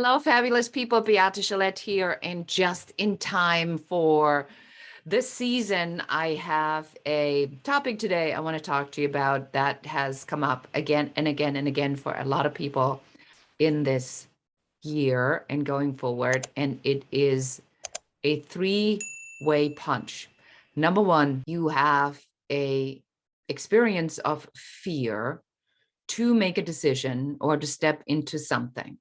Hello, fabulous people. Beate Chelette here, and just in time for this season, I have a topic today I want to talk to you about that has come up again and again and again for a lot of people in this year and going forward, and it is a three-way punch. Number one, you have a experience of fear to make a decision or to step into something.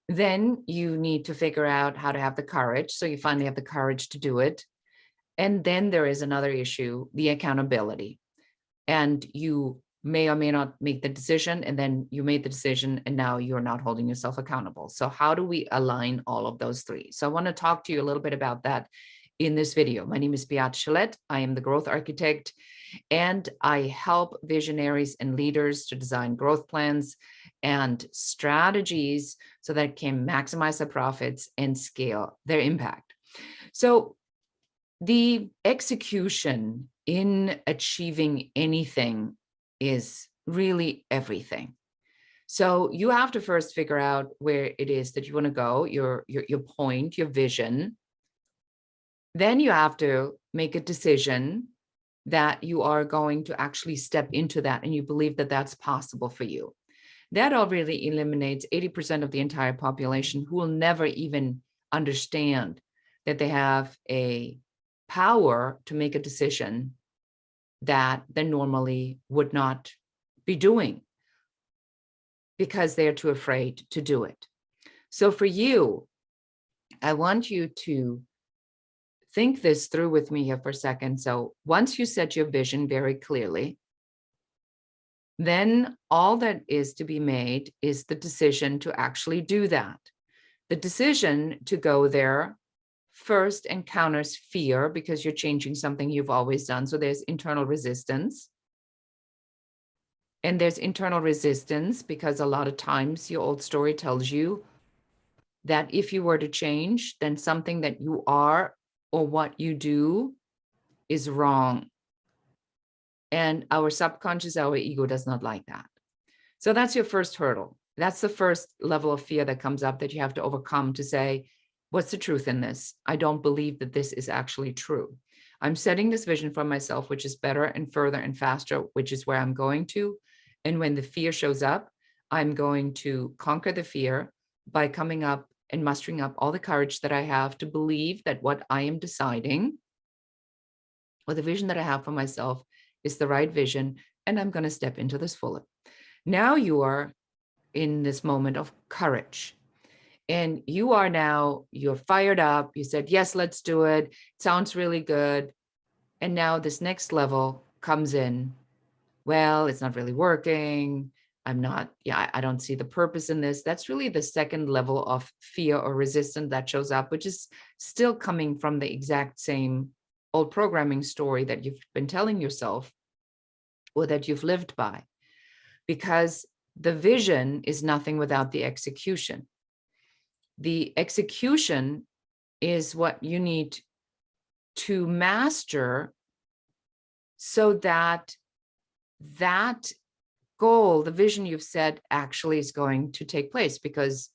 Then you need to figure out how to have the courage. So you finally have the courage to do it. And then there is another issue, the accountability. And you may or may not make the decision, and then you made the decision, and now you're not holding yourself accountable. So how do we align all of those three? So I want to talk to you a little bit about that in this video. My name is Beate Chelette. I am the growth architect, and I help visionaries and leaders to design growth plans and strategies so that it can maximize their profits and scale their impact. So the execution in achieving anything is really everything. So you have to first figure out where it is that you want to go, your point, your vision. Then you have to make a decision that you are going to actually step into that, and you believe that that's possible for you. That already eliminates 80% of the entire population who will never even understand that they have a power to make a decision that they normally would not be doing because they're too afraid to do it. So for you, I want you to think this through with me here for a second. So once you set your vision very clearly, then all that is to be made is the decision to actually do that. The decision to go there first encounters fear because you're changing something you've always done. So there's internal resistance. And there's internal resistance because a lot of times your old story tells you that if you were to change, then something that you are or what you do is wrong. And our subconscious, our ego does not like that. So that's your first hurdle. That's the first level of fear that comes up that you have to overcome to say, what's the truth in this? I don't believe that this is actually true. I'm setting this vision for myself, which is better and further and faster, which is where I'm going to. And when the fear shows up, I'm going to conquer the fear by coming up and mustering up all the courage that I have to believe that what I am deciding or the vision that I have for myself is the right vision, and I'm going to step into this fully. Now you are in this moment of courage, and you are now, you're fired up. You said, yes, let's do it. It sounds really good. And now this next level comes in. Well, it's not really working. I don't see the purpose in this. That's really the second level of fear or resistance that shows up, which is still coming from the exact same old programming story that you've been telling yourself or that you've lived by, because the vision is nothing without the execution. The execution is what you need to master so that that goal, the vision you've set, actually is going to take place, because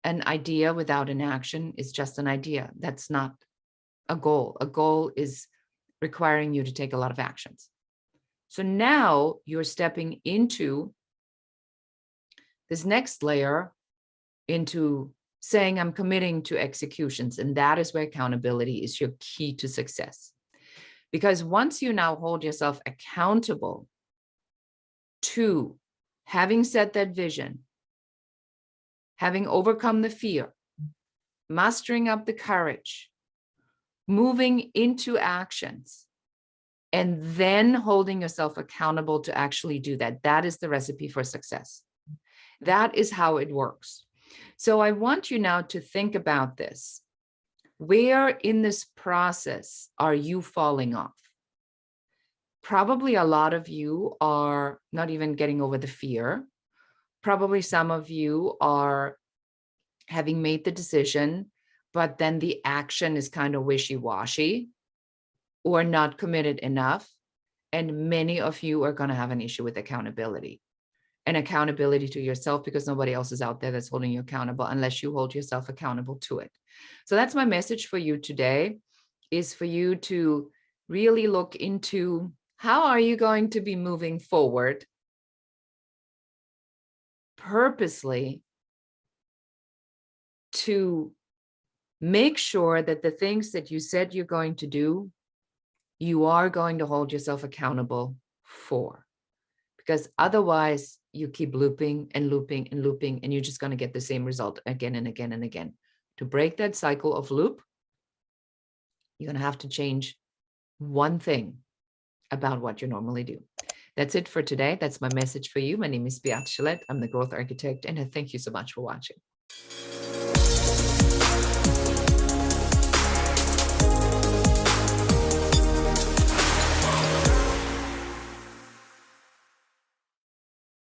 an idea without an action is just an idea. That's not a goal. A goal is requiring you to take a lot of actions. So now you're stepping into this next layer, into saying, I'm committing to executions. And that is where accountability is your key to success. Because once you now hold yourself accountable to having set that vision, having overcome the fear, mustering up the courage, moving into actions, and then holding yourself accountable to actually do that, that is the recipe for success. That is how it works. So I want you now to think about this. Where in this process are you falling off? Probably a lot of you are not even getting over the fear. Probably some of you are having made the decision, but then the action is kind of wishy-washy or not committed enough. And many of you are going to have an issue with accountability. and accountability to yourself, because nobody else is out there that's holding you accountable unless you hold yourself accountable to it. So that's my message for you today, is for you to really look into how are you going to be moving forward purposely to make sure that the things that you said you're going to do, you are going to hold yourself accountable for. Because otherwise you keep looping and looping and looping, and you're just going to get the same result again and again and again. To break that cycle of loop, you're going to have to change one thing about what you normally do. That's it for today. That's my message for you. My name is Beate Chelette. I'm the growth architect, and I thank you so much for watching.